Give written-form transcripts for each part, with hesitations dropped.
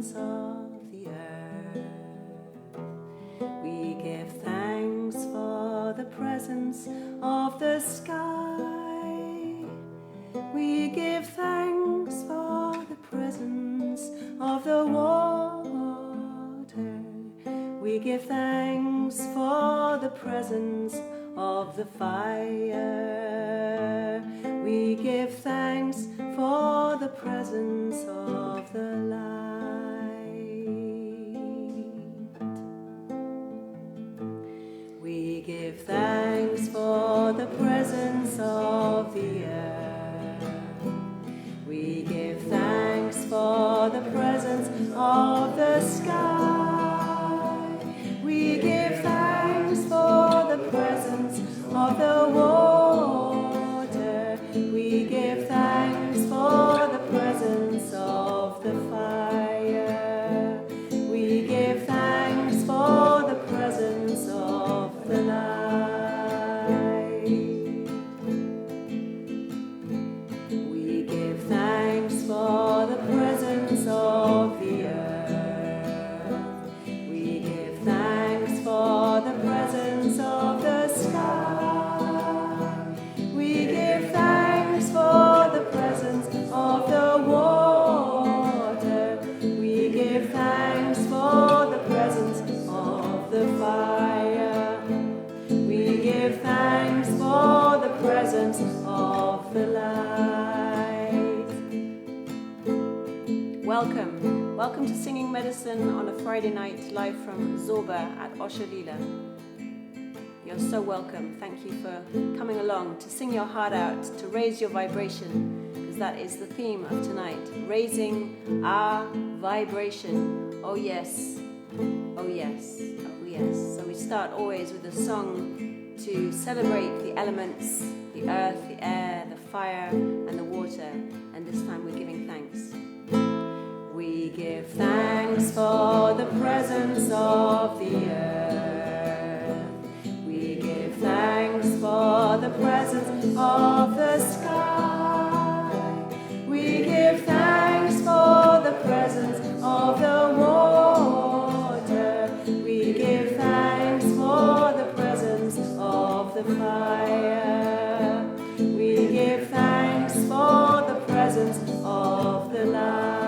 presence of the earth. We give thanks for the presence of the sky. We give thanks for the presence of the water. We give thanks for the presence of the fire. We give thanks for the presence of the light. We give thanks for the presence of the earth. We give thanks for the presence of the sky. We give thanks for the presence of the water. We give thanks for the presence of the fire. We give thanks for the presence of the light. We give thanks for the presence of the earth. We give thanks for the presence of the sky. We give thanks for the presence of the water. We give thanks for the presence of the fire. We give thanks for the presence of the light. Welcome to Singing Medicine on a Friday night, live from Zorba at Osho Leela. You're so welcome. Thank you for coming along to sing your heart out, to raise your vibration, because that is the theme of tonight, raising our vibration. Oh yes, oh yes, oh yes. So we start always with a song to celebrate the elements, the earth, the air, the fire, and the water. And this time we're giving thanks. We give thanks for the presence of the earth. We give thanks for the presence of the sky. We give thanks for the presence of the water. We give thanks for the presence of the fire. We give thanks for the presence of the light.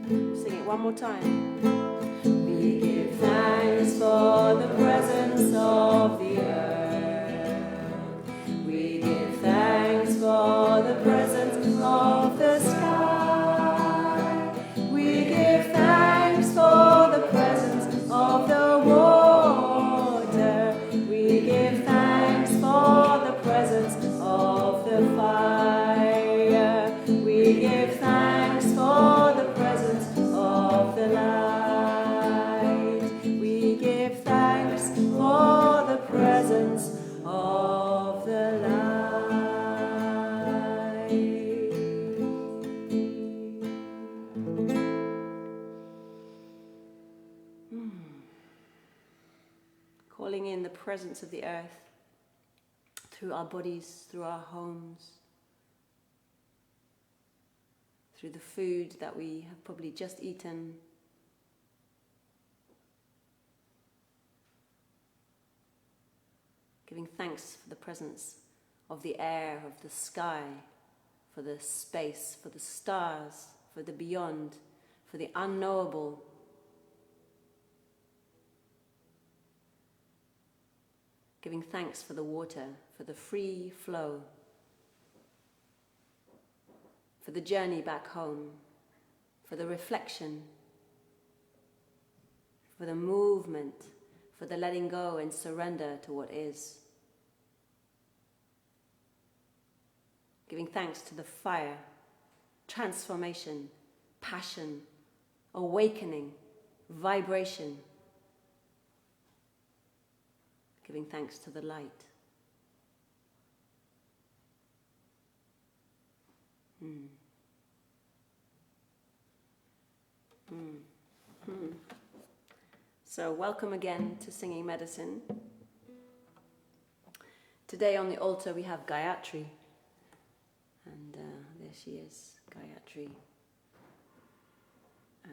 Sing it one more time. We give thanks for the presence of the earth. We give thanks for the presence of the sky. We give thanks for the presence of the water. We give thanks for the presence of the fire. We give thanks for the presence of the light. We give thanks for the presence of the light. Calling in the presence of the earth through our bodies, through our homes, through the food that we have probably just eaten. Giving thanks for the presence of the air, of the sky, for the space, for the stars, for the beyond, for the unknowable. Giving thanks for the water, for the free flow, for the journey back home, for the reflection, for the movement, for the letting go and surrender to what is. Giving thanks to the fire, transformation, passion, awakening, vibration. Giving thanks to the light. So welcome again to Singing Medicine. Today on the altar we have Gayatri. And there she is, Gayatri.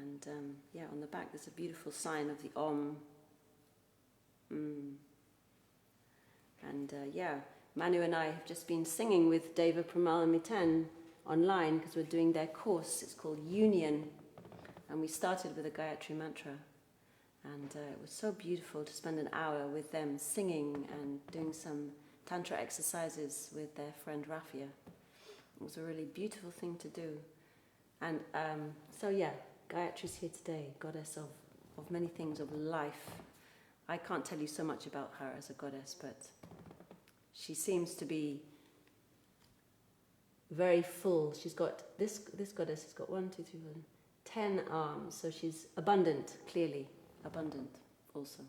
And yeah, on the back there's a beautiful sign of the Om. And yeah, Manu and I have just been singing with Deva Premal and Miten online because we're doing their course. It's called Union. And we started with a Gayatri Mantra. And it was so beautiful to spend an hour with them singing and doing some Tantra exercises with their friend Rafia. It was a really beautiful thing to do. And so yeah, Gayatri's here today, goddess of many things, of life. I can't tell you so much about her as a goddess, but she seems to be very full. She's got, this goddess has got 10 arms, so she's abundant, clearly. Abundant also.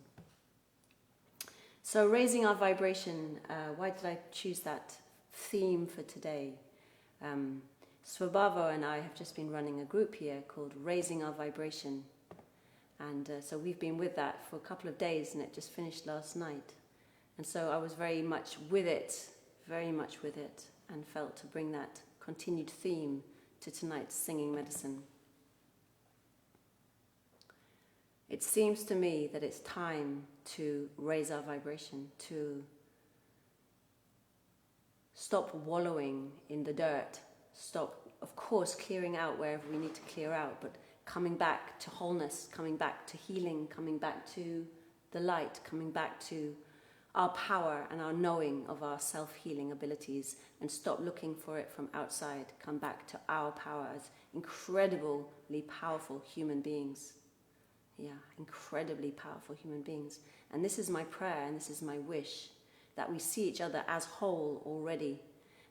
So raising our vibration, why did I choose that theme for today? Swabhava and I have just been running a group here called Raising Our Vibration. And so we've been with that for a couple of days and it just finished last night. And so I was very much with it, and felt to bring that continued theme to tonight's singing medicine. It seems to me that it's time to raise our vibration, to stop wallowing in the dirt, stop, of course, clearing out wherever we need to clear out, but coming back to wholeness, coming back to healing, coming back to the light, coming back to our power and our knowing of our self-healing abilities, and stop looking for it from outside, come back to our power as incredibly powerful human beings. Yeah, incredibly powerful human beings. And this is my prayer and this is my wish, that we see each other as whole already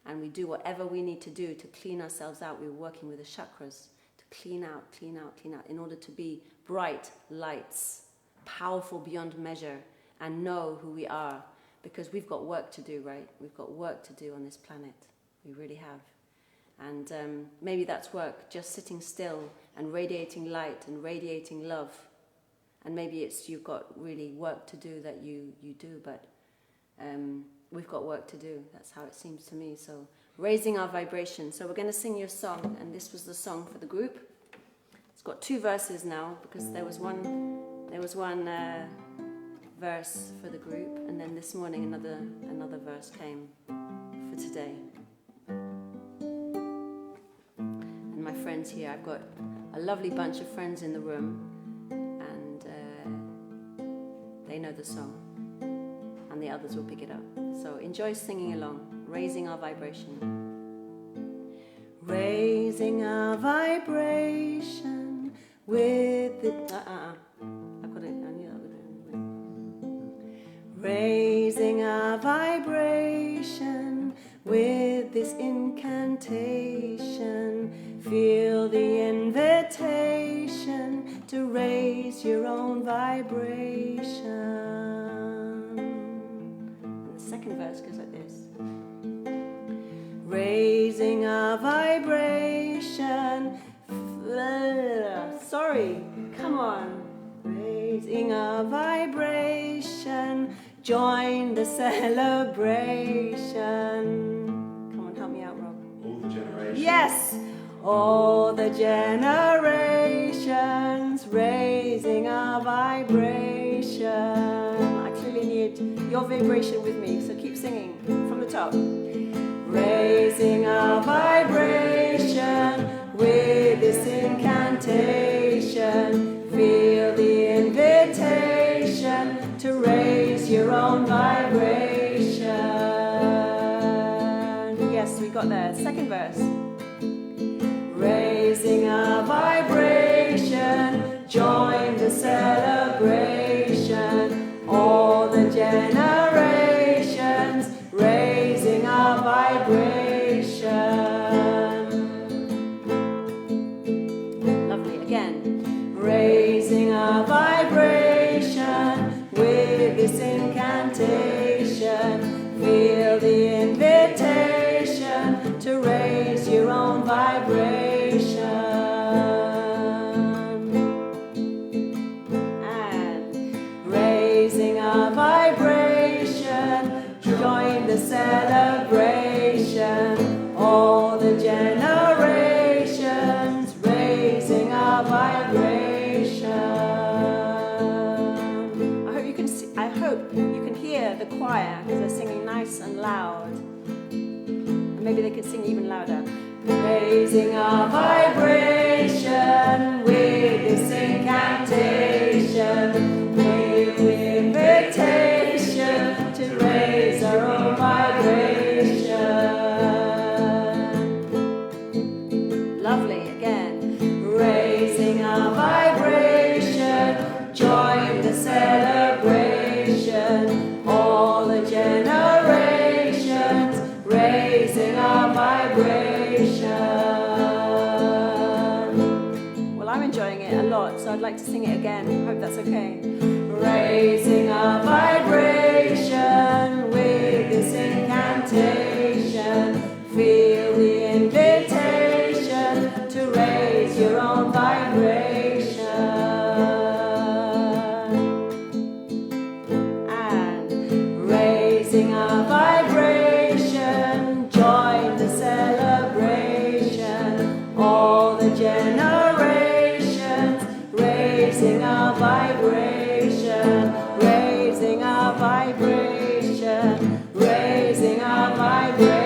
and we do whatever we need to do to clean ourselves out. We're working with the chakras to clean out, in order to be bright lights, powerful beyond measure, and know who we are. Because we've got work to do, right? We've got work to do on this planet. We really have. And maybe that's work, just sitting still and radiating light and radiating love. And maybe it's you've got really work to do that you do, but we've got work to do. That's how it seems to me. So raising our vibration. So we're going to sing you a song, and this was the song for the group. It's got 2 verses now because there was one verse for the group, and then this morning another verse came for today. And my friends here, I've got a lovely bunch of friends in the room, and they know the song, and the others will pick it up. So enjoy singing along, raising our vibration. Raising our vibration with the... Raising our vibration with this incantation. Feel the invitation to raise your own vibration. And the second verse goes like this. Raising our vibration. Come on. Raising our vibration. Join the celebration. Come on, help me out, Rob. All the generations. Yes! All the generations, raising our vibration. I clearly need your vibration with me, so keep singing from the top. Raising our vibration with this incantation. Feel the invitation to raise your own vibration. Yes, we got there. Second verse. Raising our vibration, join the celebration. All the generations, raising our vibration. Lovely. Again. Raising our vibration with this incantation. Feel the invitation to raise your own vibration. And raising our vibration, join the celebration. All the generations, raising our vibration. the choir because they're singing nice and loud. And maybe they could sing even louder. Raising our vibration with this incantation, with invitation to raise our own vibration. Lovely, again. Raising our vibration, join the celebration, all the generations, raising our vibration. Well, I'm enjoying it a lot, so I'd like to sing it again. Hope that's okay. Raising our vibration with this incantation, feel the invitation to raise your own vibration. And raising our vibration, join the celebration, all the generations, raising our vibration, raising our vibration, raising our vibration.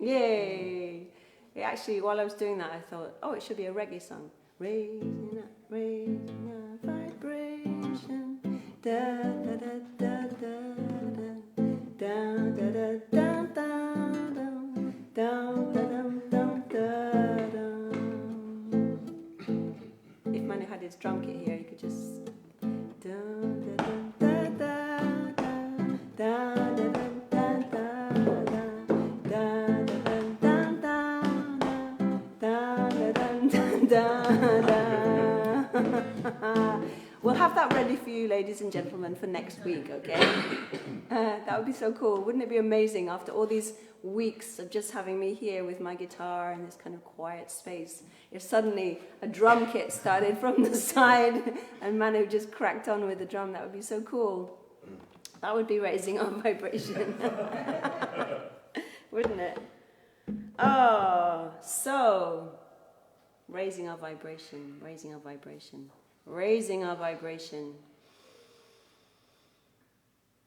Yay! Actually, while I was doing that, I thought, oh, it should be a reggae song. Raising our vibration. Da da da da da da da da da da da da da da. If Manu had his drum kit here, he could just da da da da da da da da. We'll have that ready for you, ladies and gentlemen, for next week, okay? That would be so cool. Wouldn't it be amazing after all these weeks of just having me here with my guitar in this kind of quiet space, if suddenly a drum kit started from the side and Manu just cracked on with the drum? That would be so cool. That would be raising our vibration. Wouldn't it? Oh, so raising our vibration, raising our vibration, raising our vibration.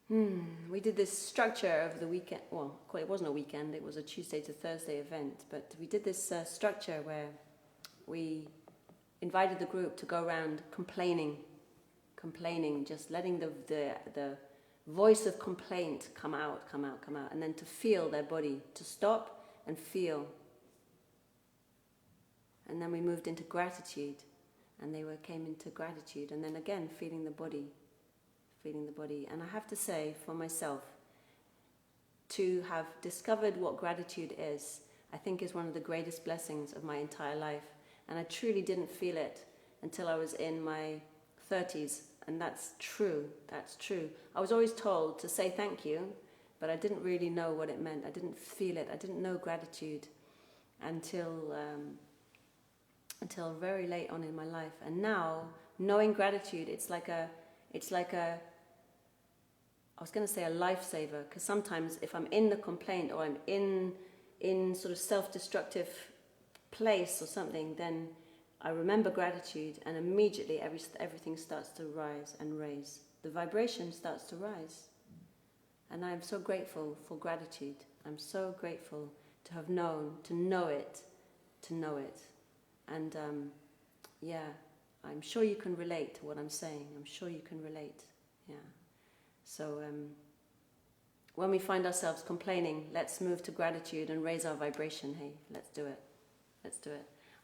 We did this structure over the weekend. Well, it wasn't a weekend, it was a Tuesday to Thursday event, but we did this structure where we invited the group to go around complaining, just letting the voice of complaint come out, and then to feel their body, to stop and feel. And then we moved into gratitude, and they came into gratitude, and then again feeling the body. And I have to say, for myself, to have discovered what gratitude is, I think is one of the greatest blessings of my entire life. And I truly didn't feel it until I was in my 30s, and that's true. I was always told to say thank you, but I didn't really know what it meant. I didn't feel it. I didn't know gratitude until very late on in my life. And now, knowing gratitude, it's like a I was going to say a lifesaver, because sometimes if I'm in the complaint or I'm in sort of self-destructive place or something, then I remember gratitude, and immediately everything starts to rise and raise. The vibration starts to rise. And I'm so grateful for gratitude. I'm so grateful to have known, to know it. And I'm sure you can relate to what I'm saying. I'm sure you can relate. Yeah. So when we find ourselves complaining, let's move to gratitude and raise our vibration. Hey, let's do it.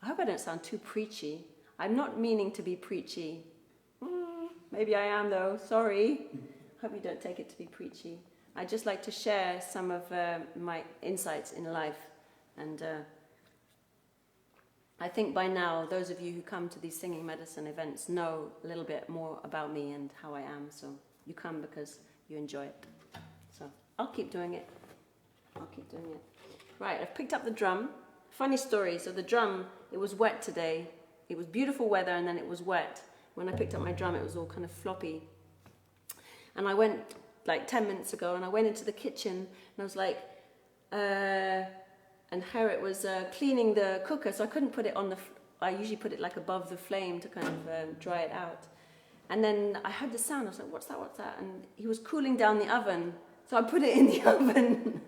I hope I don't sound too preachy. I'm not meaning to be preachy. Maybe I am though, sorry. Hope you don't take it to be preachy. I'd just like to share some of my insights in life. And I think by now, those of you who come to these singing medicine events know a little bit more about me and how I am. So you come because you enjoy it. So I'll keep doing it. Right, I've picked up the drum. Funny story, so the drum, it was wet today. It was beautiful weather and then it was wet. When I picked up my drum, it was all kind of floppy. And I went like 10 minutes ago and I went into the kitchen and I was like, and Herit was cleaning the cooker, so I couldn't put it on the. I usually put it like above the flame to kind of dry it out. And then I heard the sound. I was like, "What's that? What's that?" And he was cooling down the oven, so I put it in the oven.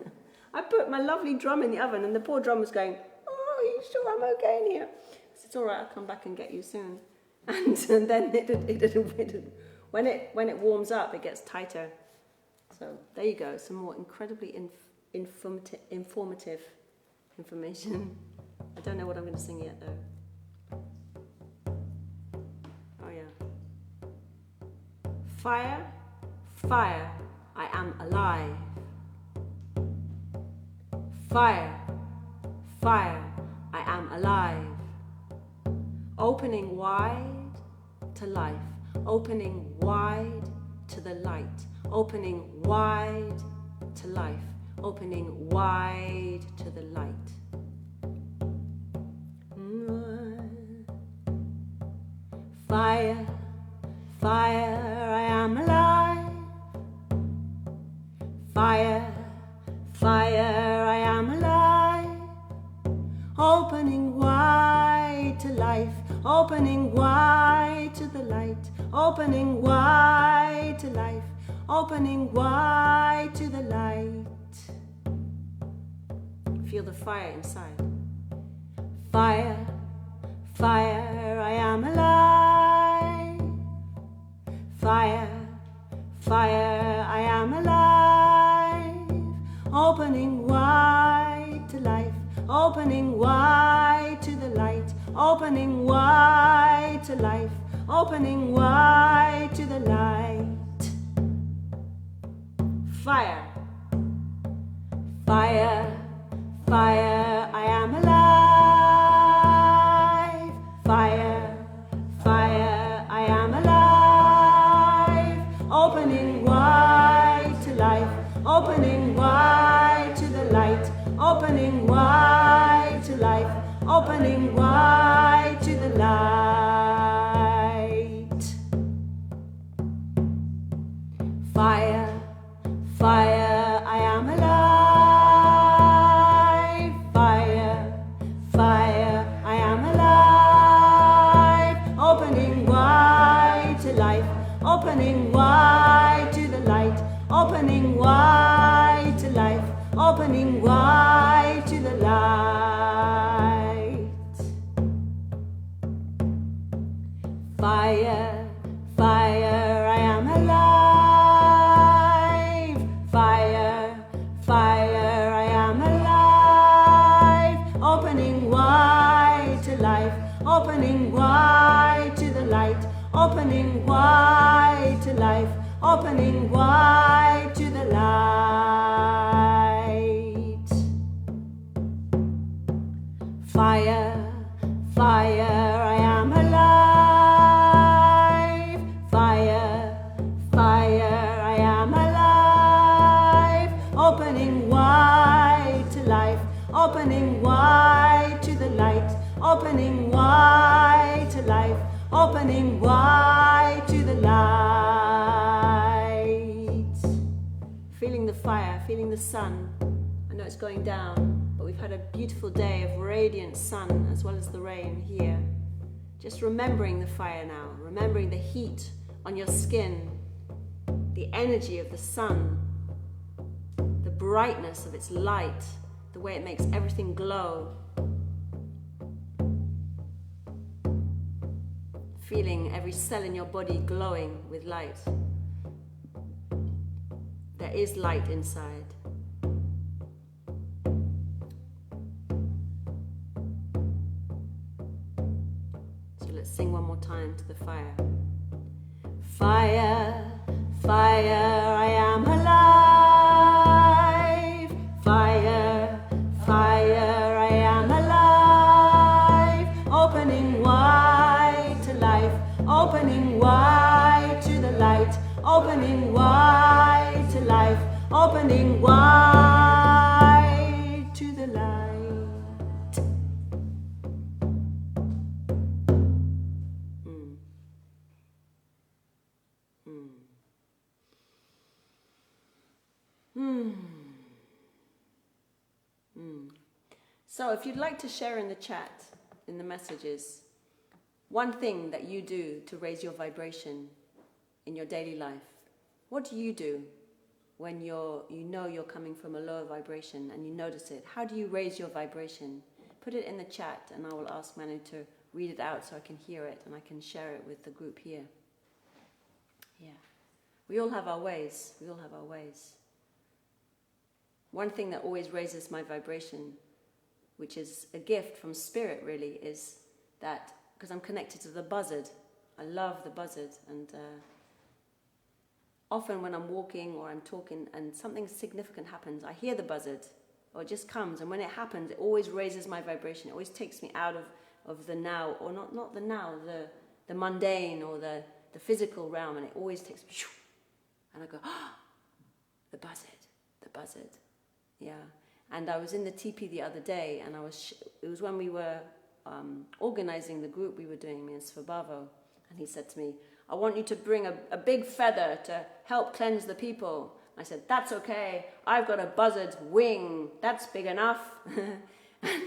I put my lovely drum in the oven, and the poor drum was going, "Oh, are you sure I'm okay in here?" I said, "It's all right. I'll come back and get you soon." And then when it warms up, it gets tighter. So there you go. Some more incredibly informative information. I don't know what I'm going to sing yet, though. Oh yeah. Fire, fire, I am alive. Fire, fire, I am alive. Opening wide to life, opening wide to the light, opening wide to life, opening wide to the light. Fire, fire, I am alive. Fire, fire, I am alive. Opening wide to life, opening wide to the light, opening wide to life, opening wide to the light. Feel the fire inside. Fire, fire, I am alive. Fire, fire, I am alive. Opening wide to life, opening wide to the light, opening wide to life, opening wide to the light. Fire, fire, fire, I am alive. Fire, fire, I am alive. Opening wide to life, opening wide to the light, opening wide to life, opening wide to the light. Fire, fire, I am alive. Fire, fire, I am alive. Opening wide to life, opening wide to the light, opening wide to life, opening wide to the light. Fire, fire, I am alive. Fire, fire, I am alive. Opening wide to life, opening wide to the light, opening wide to life, opening wide to the light. Fire, fire, I am alive. Fire, fire, I am alive. Opening wide to life, opening wide to the light, opening wide to life, opening wide to the light. Feeling the fire, feeling the sun. I know it's going down, but we've had a beautiful day of radiant sun as well as the rain here. Just remembering the fire now, remembering the heat on your skin, the energy of the sun, the brightness of its light, the way it makes everything glow. Feeling every cell in your body glowing with light. There is light inside. So let's sing one more time to the fire. Fire, fire, I am alive. Fire, fire, I am alive. Opening wide to life, opening wide to the light, opening wide to life, opening wide to the light. So if you'd like to share in the chat, in the messages, one thing that you do to raise your vibration in your daily life. What do you do when you know you're coming from a lower vibration and you notice it? How do you raise your vibration? Put it in the chat and I will ask Manu to read it out so I can hear it and I can share it with the group here. Yeah. We all have our ways. We all have our ways. One thing that always raises my vibration, which is a gift from spirit really, is that, because I'm connected to the buzzard. I love the buzzard, and often when I'm walking or I'm talking and something significant happens, I hear the buzzard, or it just comes, and when it happens, it always raises my vibration. It always takes me out of the now, or not the now, the mundane or the physical realm, and it always takes me, and I go, the buzzard, yeah. And I was in the teepee the other day, and it was when we were organizing the group we were doing, me and Svabhavo, and he said to me, I want you to bring a big feather to help cleanse the people. I said, that's okay, I've got a buzzard's wing, that's big enough. and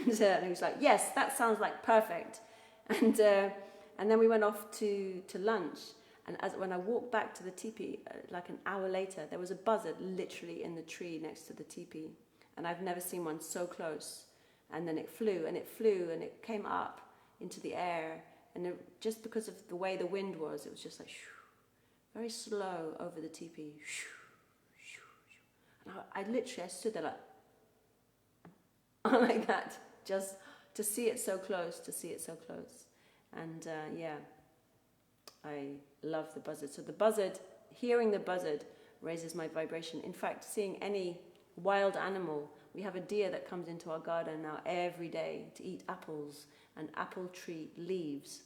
he was like, yes, that sounds like perfect. And then we went off to lunch, and when I walked back to the teepee, like an hour later, there was a buzzard literally in the tree next to the teepee. And I've never seen one so close. And then it flew, and it came up into the air. And just because of the way the wind was, it was just like, very slow over the teepee. And I stood there like that, just to see it so close, And I love the buzzard. So the buzzard, hearing the buzzard raises my vibration. In fact, seeing any wild animal, we have a deer that comes into our garden now every day to eat apples and apple tree leaves.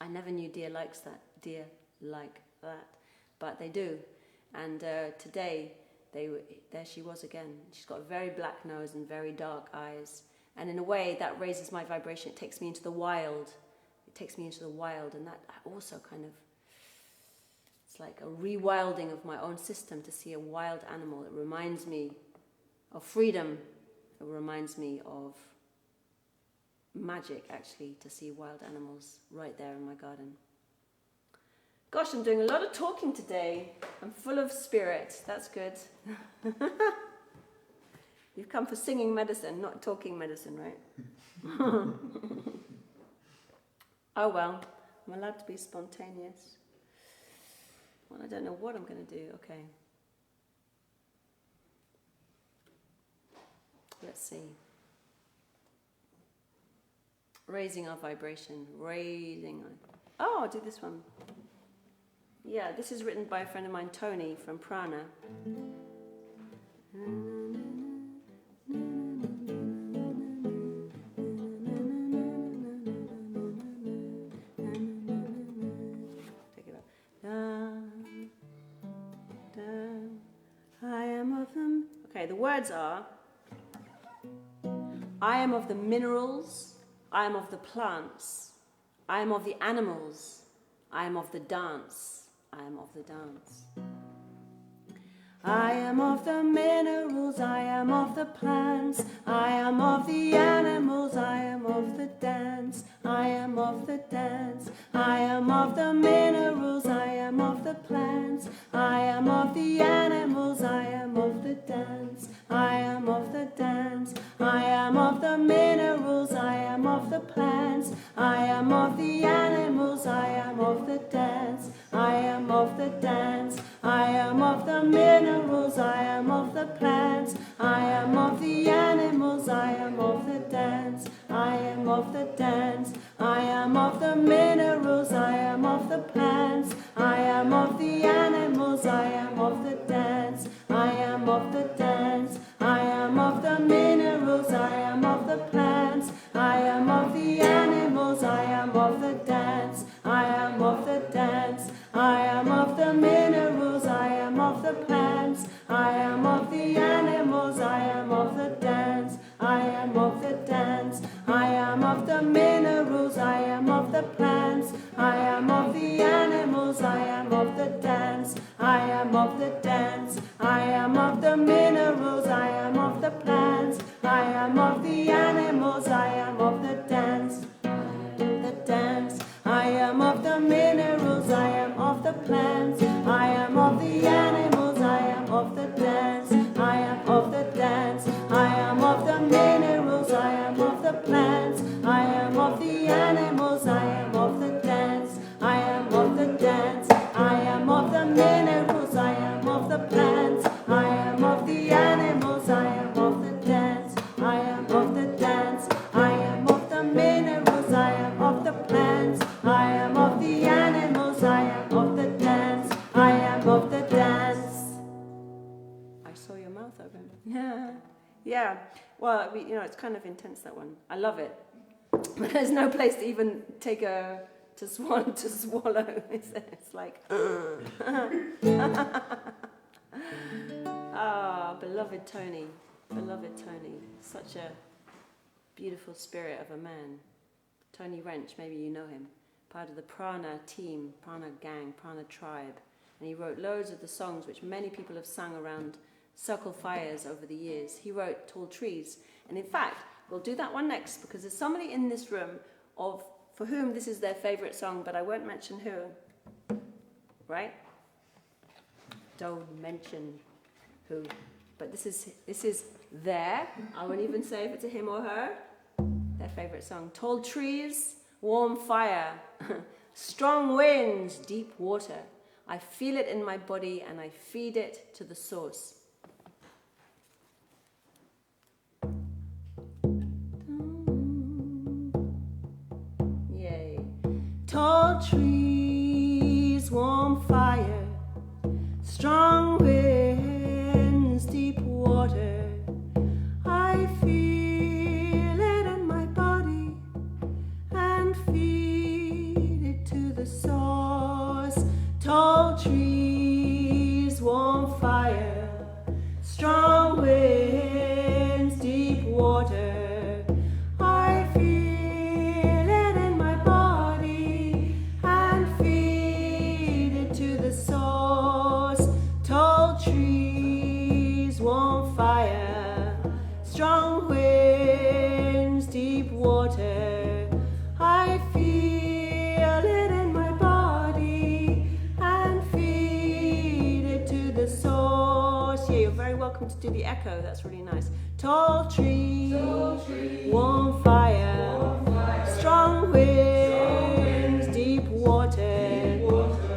I never knew deer like that, but they do. And today, there she was again. She's got a very black nose and very dark eyes. And in a way, that raises my vibration. It takes me into the wild. And that also kind of, it's like a rewilding of my own system to see a wild animal. It reminds me of freedom. It reminds me of magic, actually, to see wild animals right there in my garden. Gosh, I'm doing a lot of talking today. I'm full of spirit. That's good. You've come for singing medicine, not talking medicine, right? Oh well, I'm allowed to be spontaneous. Well, I don't know what I'm going to do. Okay. Let's see. Raising our vibration. Oh, I'll do this one. Yeah, this is written by a friend of mine, Tony, from Prana. Okay, the words are, I am of the minerals, I am of the plants, I am of the animals, I am of the dance, I am of the dance. I am of the minerals, I am of the plants, I am of the animals, I am of the dance, I am of the dance, I am of the minerals, I am of the plants, I am of the animals, I am of the dance, I am of the dance, I am of the minerals, I am of the plants, I am of the animals, I am of the dance, I am of the dance, I am of the minerals, I am of the plants, I am of the animals, I am of the dance, I am of the dance, I am of the minerals, I am of the plants, I am of the animals, I am of the dance, I am of the dance, I am of the minerals, I am of the plants, I am of the animals, I am of the dance, I am of the dance, I am of the minerals, I am of the plants, I am of the animals, I am of the dance, I am of the dance, I am of the minerals, I am of the plants, I am of the animals, I am of the dance, I am of the dance, I am of the minerals, I am of the plants, I am of the animals. the plants, I am of the animals, I am of the dance, I am of the dance, I am of the minerals, I am of the plants, I am of the animals, I am of the dance, I am of the dance, I am of the minerals, I am of the plants, I am of the animals, I am of the dance, I am of the dance, I am of the minerals, I am of the plants, I am of the animals, I am of the dance, I am of the dance. I saw your mouth open. Yeah. Yeah. Well, it's kind of intense, that one. I love it. But there's no place to even take to swallow. It's like, beloved Tony, such a beautiful spirit of a man. Tony Wrench, maybe you know him, part of the Prana team, Prana gang, Prana tribe, and he wrote loads of the songs which many people have sung around circle fires over the years. He wrote Tall Trees, and in fact, we'll do that one next because there's somebody in this room for whom this is their favorite song, but I won't mention who, right? Don't mention who, but this is their, I won't even say if it's a him or her, their favorite song. Tall trees, warm fire, strong winds, deep water. I feel it in my body and I feed it to the source. Yay. Tall trees, warm fire, strong winds, deep water. I feel it in my body and feed it to the source. Tall trees, warm fire, strong winds, deep water. I feel it in my body and feed it to the source. Tall trees, warm fire, strong winds, deep water. I feel it in my body and feed it to the source. Yeah, you're very welcome to do the echo. That's really nice. Tall trees, warm fire, strong winds, deep water.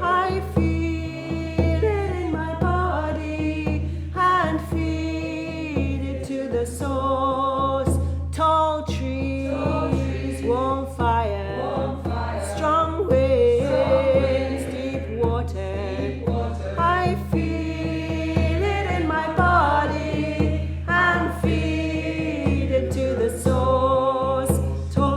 I feel it in my body and feed it to the source. Tall trees, warm fire, strong winds, deep water. I feel it in my body and feed it to the source. Tall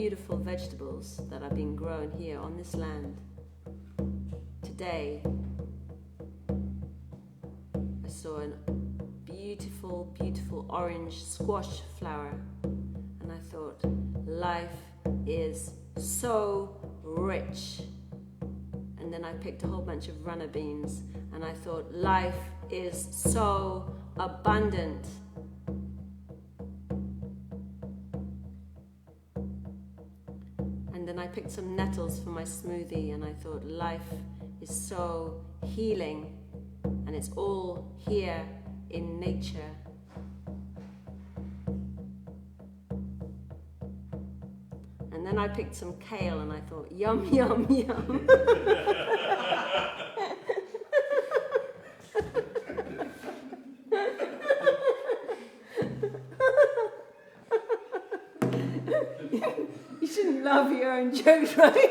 beautiful vegetables that are being grown here on this land. Today, I saw a beautiful, beautiful orange squash flower, and I thought, life is so rich. And then I picked a whole bunch of runner beans, and I thought, life is so abundant. And then I picked some nettles for my smoothie, and I thought, life is so healing, and it's all here in nature. And then I picked some kale, and I thought, yum, yum, yum. You shouldn't laugh at your own jokes, right?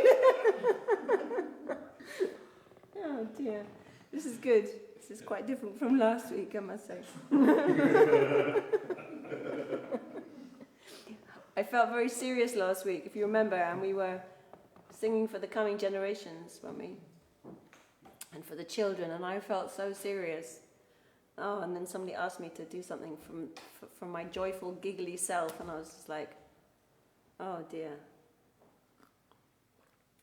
Oh dear. This is good. This is quite different from last week, I must say. I felt very serious last week, if you remember, and we were singing for the coming generations, weren't we? And for the children, and I felt so serious. Oh, and then somebody asked me to do something from my joyful, giggly self, and I was just like, oh dear.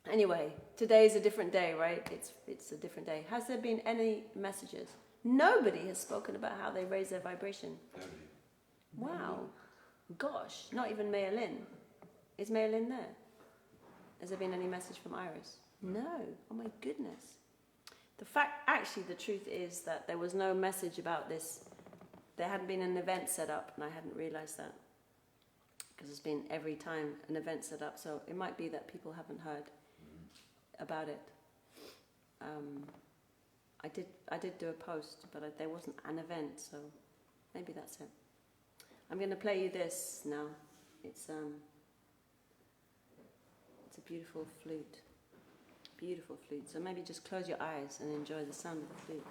Anyway, today is a different day, right? It's a different day. Has there been any messages? Nobody has spoken about how they raise their vibration. Wow. Gosh, not even Maya Lynn. Is Maya Lynn there? Has there been any message from Iris? No. Oh my goodness. The truth is that there was no message about this. There hadn't been an event set up, and I hadn't realized that. Because there's been every time an event set up, so it might be that people haven't heard about it. I did do a post, but there wasn't an event, so maybe that's it. I'm going to play you this now. It's a beautiful flute. Beautiful flute. So maybe just close your eyes and enjoy the sound of the flute.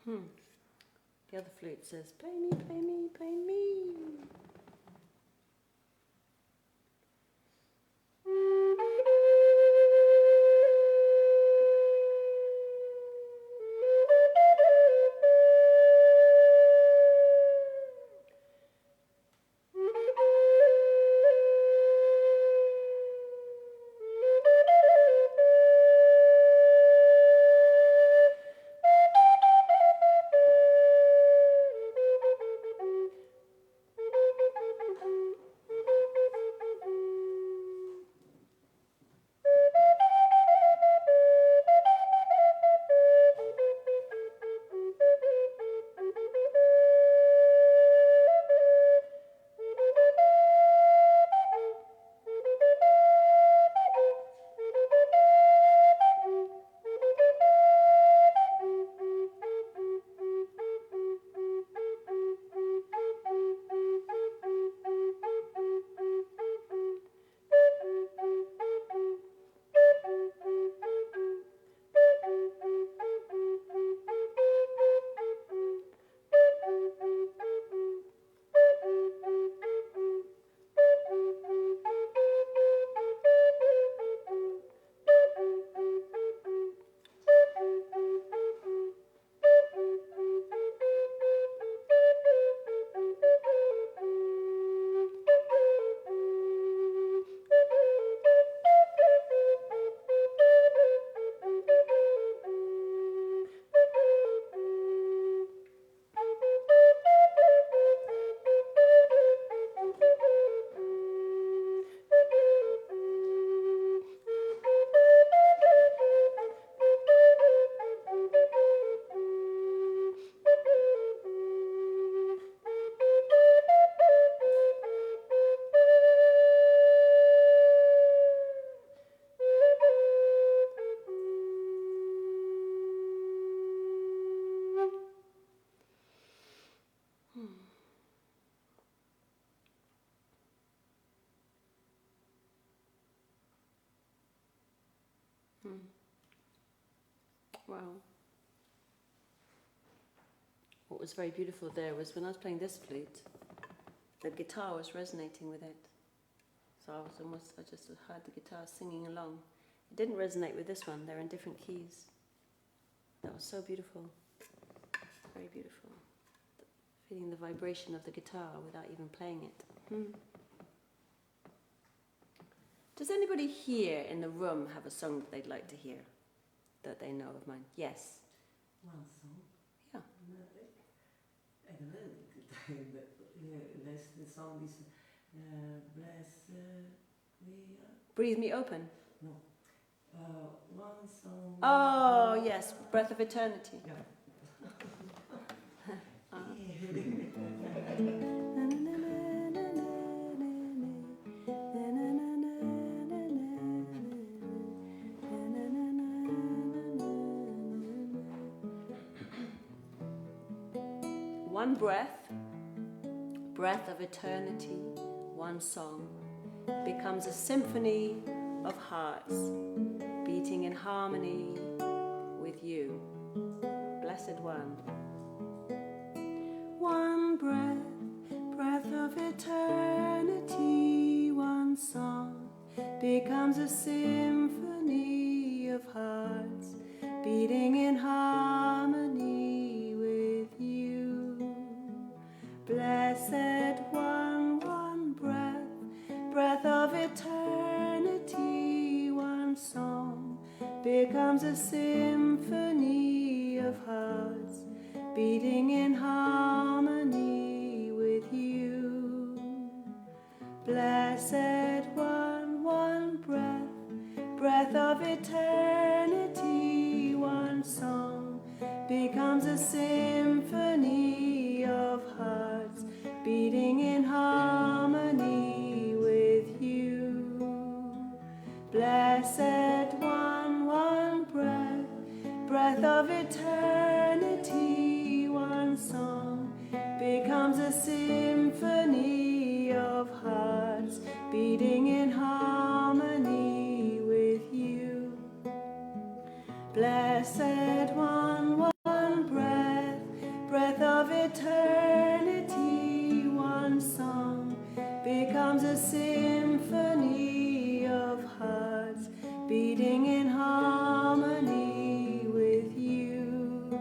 The other flute says, play me, play me, play me. Wow. What was very beautiful there was when I was playing this flute, the guitar was resonating with it. So I just heard the guitar singing along. It didn't resonate with this one, they're in different keys. That was so beautiful. Very beautiful. Feeling the vibration of the guitar without even playing it. Does anybody here in the room have a song that they'd like to hear? That they know of mine? Yes. One song? Yeah. I don't know. The song is Blessed We Are. Breathe Me Open? No. One song. Oh, yes. Breath of Eternity. Yeah. One breath, breath of eternity, one song, becomes a symphony of hearts, beating in harmony with you, Blessed One. One breath, breath of eternity, one song, becomes a symphony of hearts, beating in harmony with you. Blessed One, one breath, breath of eternity, one song, becomes a symphony of hearts, beating in harmony with you. Blessed One, one breath, breath of eternity, one song, becomes a symphony of hearts, beating in harmony with you. Blessed One, one breath, breath of eternity, one song, becomes a symphony of hearts, beating in harmony with you. Blessed One, one breath, beating in harmony with you.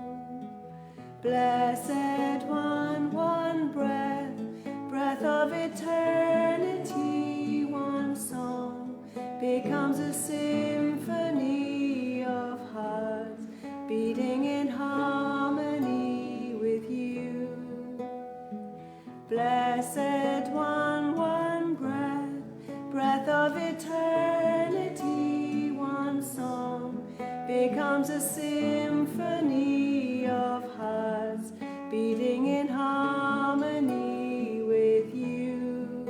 Blessed one, one breath, breath of eternity, one song becomes a symphony of hearts beating in harmony with you. Blessed one, one breath, breath of eternity, one song becomes a symphony of hearts beating in harmony with you.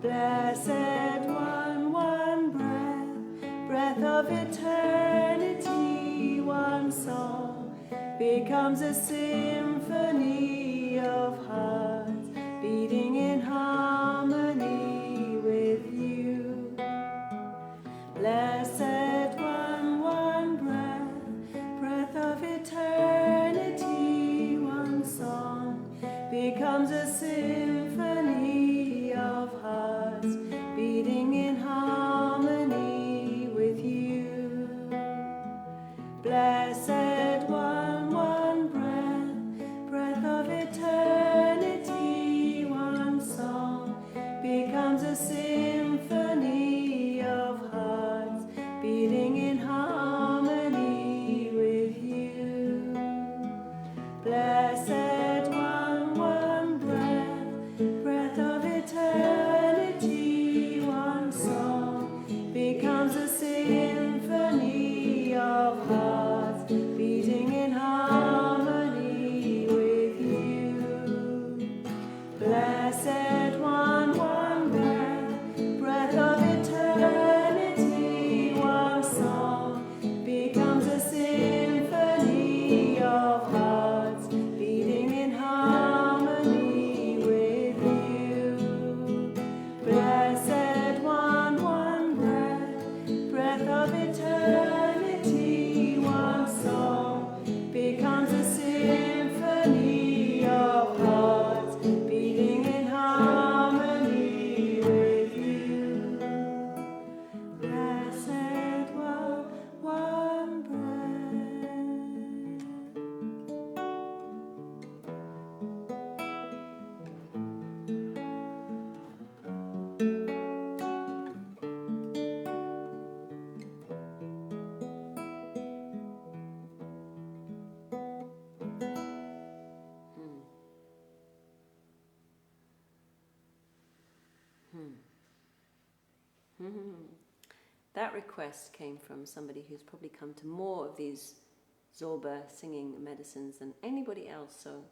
Blessed one, one breath, breath of eternity, one song becomes a symphony of hearts beating in harmony with you. Blessed one, one breath, breath of eternity, one song becomes a symphony of hearts beating in harmony with you. Blessed one, one breath, breath of eternity, one song becomes a symphony of hearts beating in harmony with you. Blessed one, one breath, breath of eternity, one song becomes a symphony of hearts beating in harmony with you. Blessed one, one breath, breath of eternity, one song becomes a symphony of hearts beating in harmony with you. Blessed one, one breath, breath of eternity, one song becomes a symphony of hearts beating in harmony with you. Blessed one, one breath. That request came from somebody who's probably come to more of these Zorba singing medicines than anybody else, so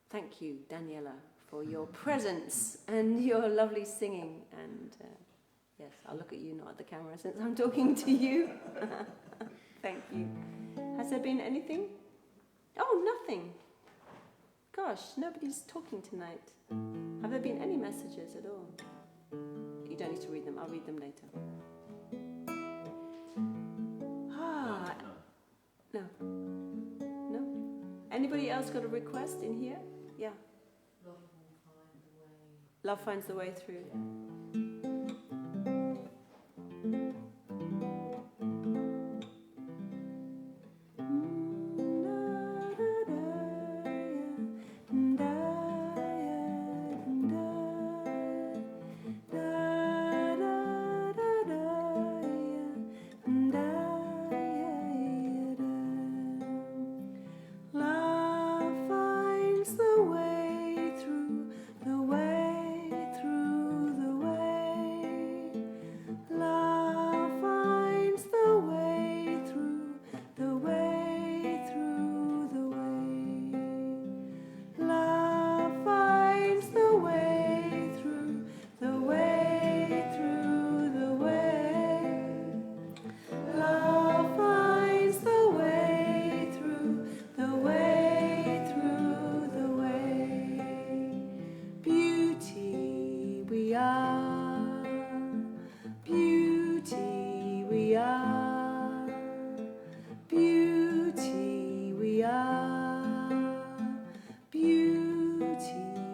thank you, Daniela, for your presence and your lovely singing. And yes, I'll look at you, not at the camera, since I'm talking to you. Thank you. Has there been anything? Oh, nothing. Gosh, nobody's talking tonight. Have there been any messages at all? You don't need to read them. I'll read them later. No. No? Anybody else got a request in here? Yeah. Love finds the way through.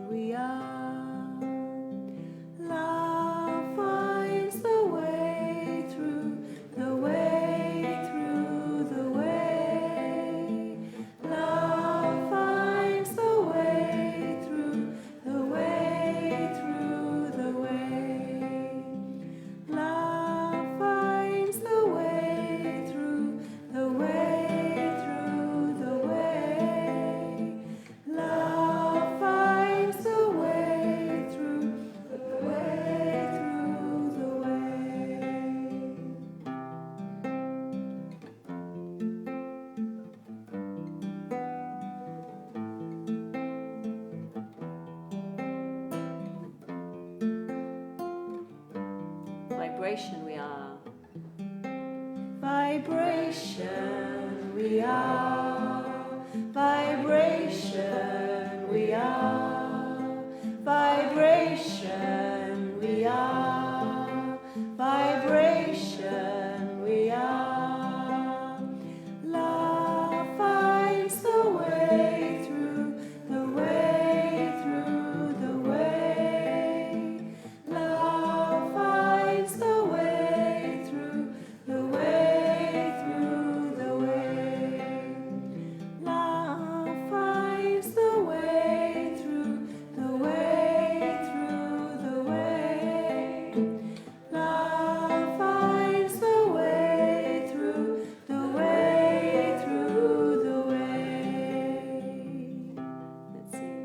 we are. Love finds the way vibration we are. Vibration we are. Vibration we are. Vibration we are. Vibration we are. Love finds the way through the way through the way. Love finds the way through the way through the way. Love finds the way through the way through the way. Love finds the way through the way through the way. Let's see.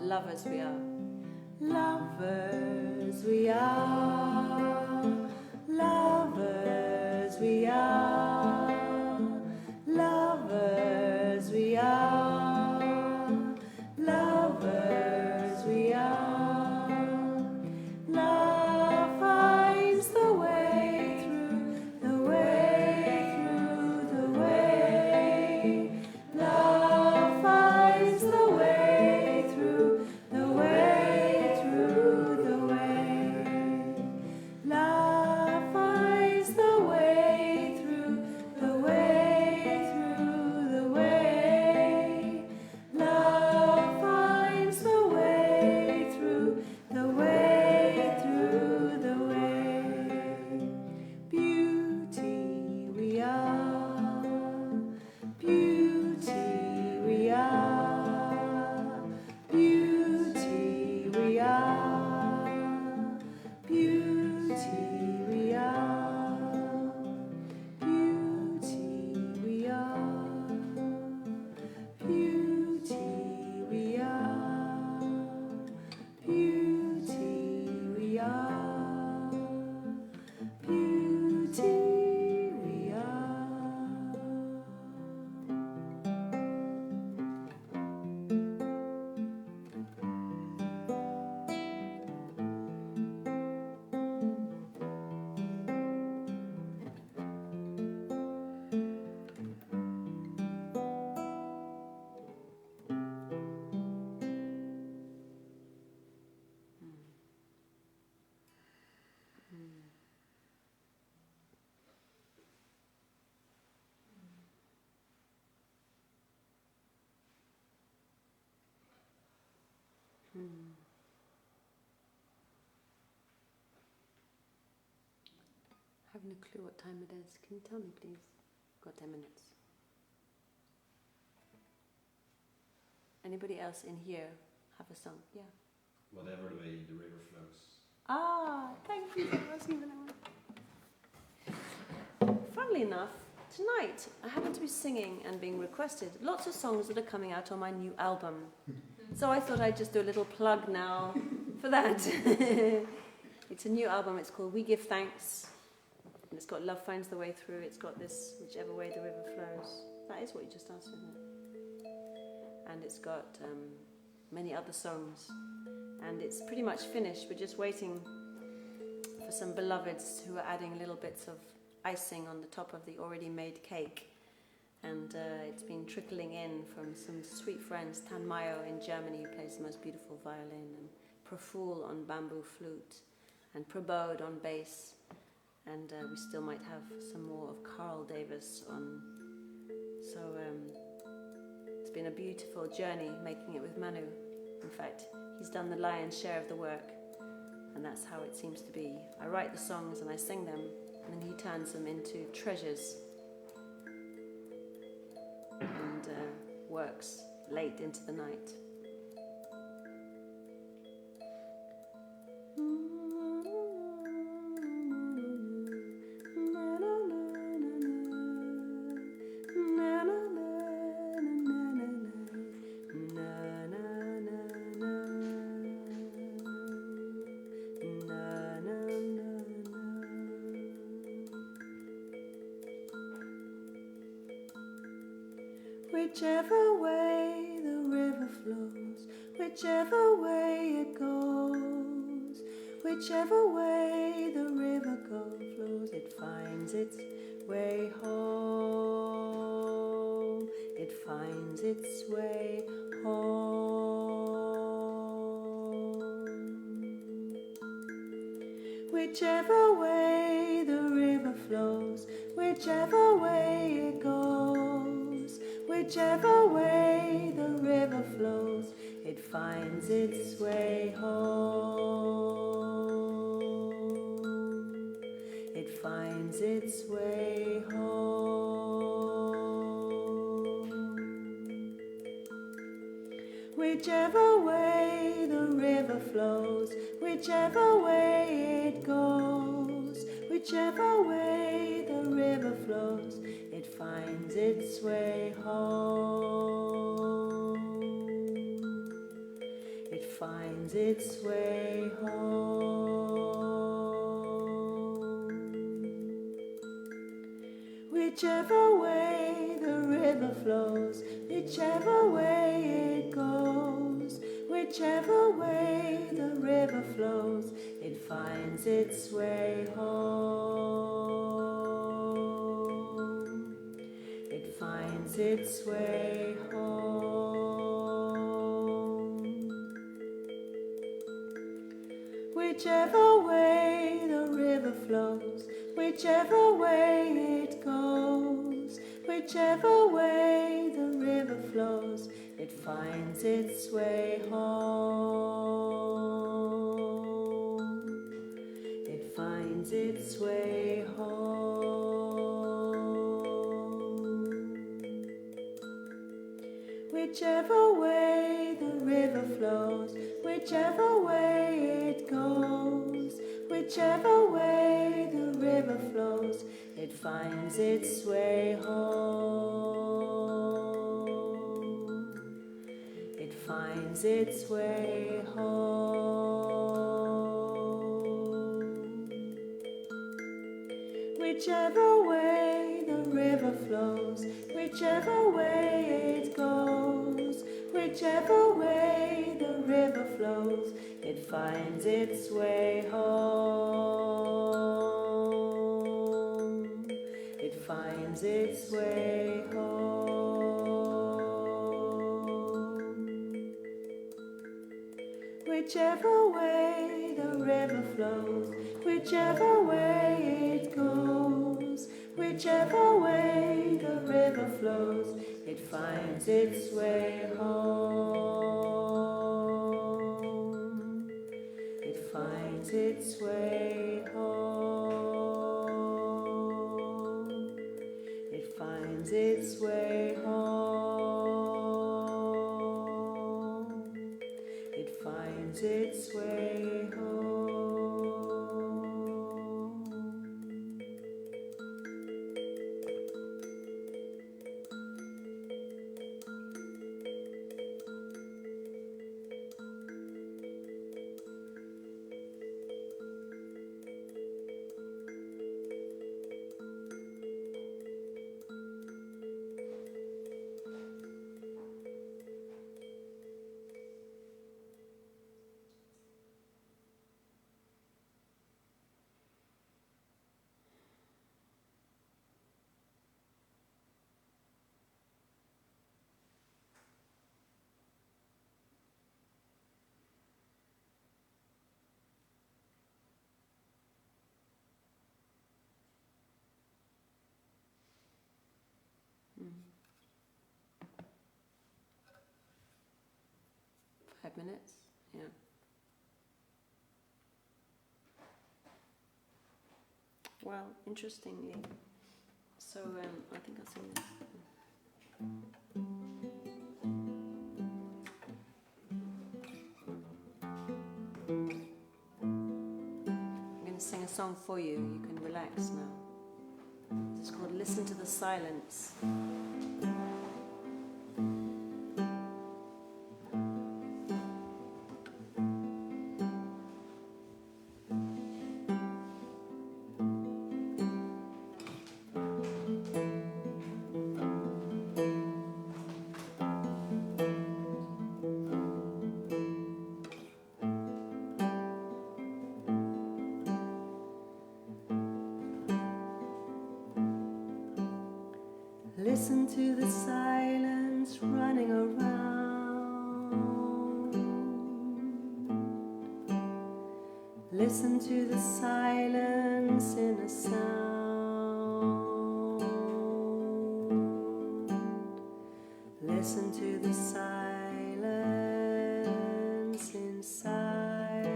Lovers we are. Lovers we are. Lovers we are. Lovers we are. Lovers we are. Love finds the way through the way through the way. Love finds the way through the way through the way. Love finds the way through the way through the way. Love finds the way through the way through the way. Beauty we are. Beauty we are. Beauty we are. Beauty we are. Beauty we are. Beauty we are. Beauty we are. Beauty we are. Haven't a clue what time it is. Can you tell me, please? Got 10 minutes. Anybody else in here have a song? Yeah. Whatever the way the river flows. Ah, thank you. That wasn't even one. Funnily enough, tonight I happen to be singing and being requested lots of songs that are coming out on my new album. So I thought I'd just do a little plug now for that. It's a new album. It's called We Give Thanks. And it's got Love Finds the Way Through. It's got this Whichever Way the River Flows. That is what you just asked, isn't it? And it's got many other songs. And it's pretty much finished. We're just waiting for some beloveds who are adding little bits of icing on the top of the already made cake. And it's been trickling in from some sweet friends. Tan Mayo in Germany, who plays the most beautiful violin, and Praful on bamboo flute, and Prabodh on bass. And we still might have some more of Carl Davis on. So it's been a beautiful journey making it with Manu. In fact, he's done the lion's share of the work, and that's how it seems to be. I write the songs and I sing them, and then he turns them into treasures and works late into the night. Whichever way the river flows, whichever way it goes, Whichever way the river flows, it finds its way home. It finds its way home. Whichever way the river flows, whichever way it goes, whichever way the river flows, it finds its way home. It finds its way home. Whichever way the river flows, whichever way it goes, whichever way the river flows, it finds its way home. It finds its way home. Whichever way the river flows, whichever way it goes, whichever way the river flows, it finds its way home. It finds its way home. Whichever way the river flows, whichever way it goes, whichever way the river flows, it finds its way home. It finds its way home. Whichever way the river flows, whichever way it goes, whichever way the river flows, it finds its way home. It finds its way home. Whichever way the river flows, whichever way it goes, whichever way the river flows, it finds its way home. It finds its way home. Whichever way the river flows, whichever way it goes, whichever way the river flows, it finds its way home. It finds its way home. It finds its way home. It finds its way home. Mm. 5 minutes? Yeah. Well, interestingly, so I think I'll sing this. I'm going to sing a song for you. You can relax now. It's called Listen to the Silence. Listen to the silence running around. Listen to the silence in a sound. Listen to the silence inside.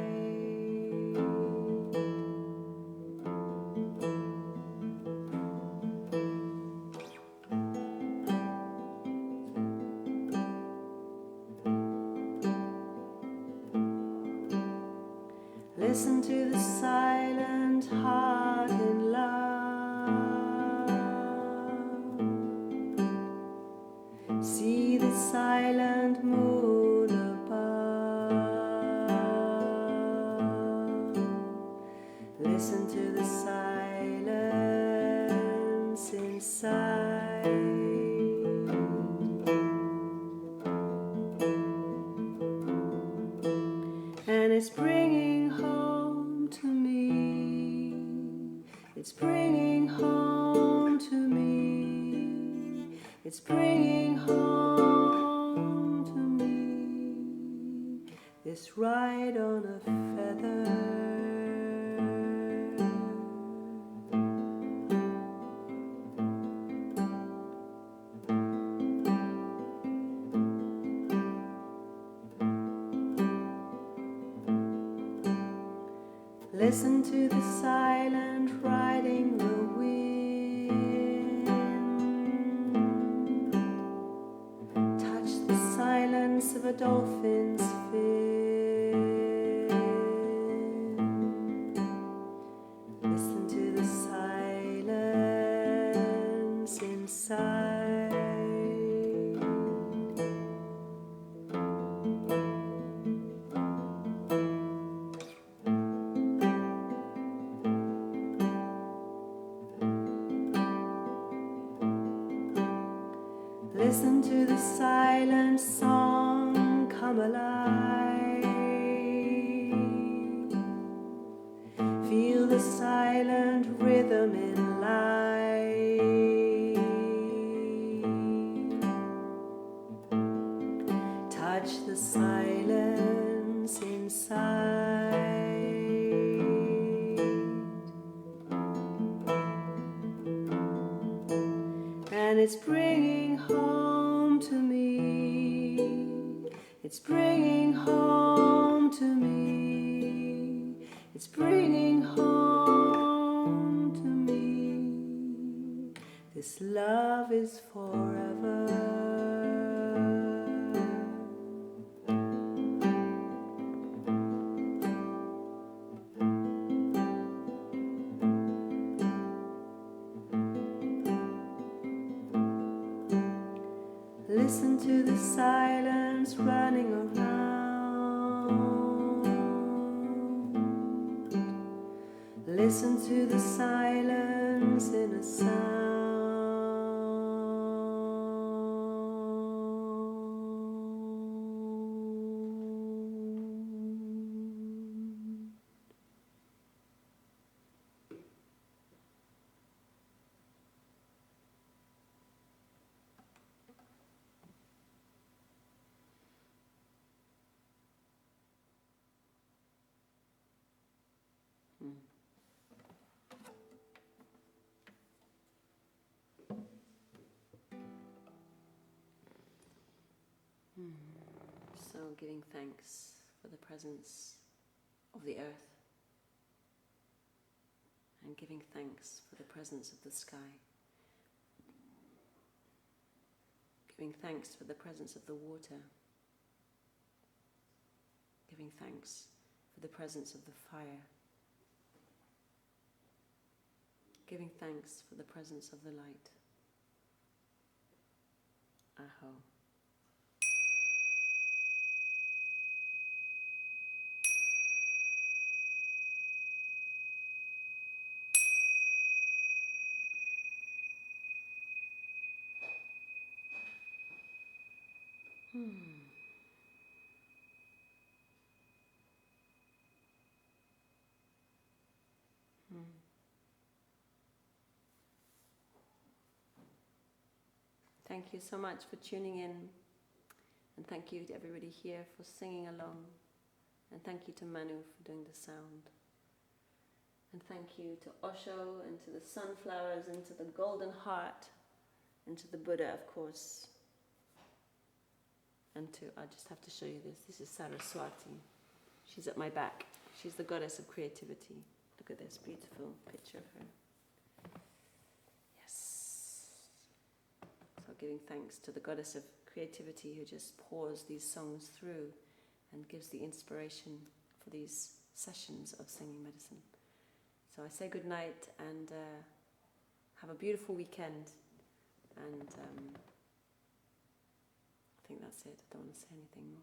Listen to the silent heart in love. See the silent moon above. Listen to the silence inside. And it's bringing home to me. It's bringing home to me. It's bringing home to me. This ride on a feather. Listen to the silent riding the wind. Touch the silence of a dolphin's fin. Listen to the silence inside. Listen to the silent song come alive. Feel the silent rhythm in life. Touch the silence inside. And it's bringing home to me. It's bringing home to me. It's bringing home to me. This love is forever. Listen to the silence running around. Listen to the silence in a sound. So giving thanks for the presence of the earth and giving thanks for the presence of the sky. Giving thanks for the presence of the water. Giving thanks for the presence of the fire. Giving thanks for the presence of the light. Aho. Thank you so much for tuning in, and thank you to everybody here for singing along, and thank you to Manu for doing the sound, and thank you to Osho and to the sunflowers and to the golden heart and to the Buddha, of course, and to, I just have to show you this is Saraswati. She's at my back. She's the goddess of creativity. Look at this beautiful picture of her. Yes. So giving thanks to the goddess of creativity who just pours these songs through and gives the inspiration for these sessions of singing medicine. So I say good night and have a beautiful weekend. And I think that's it. I don't want to say anything more.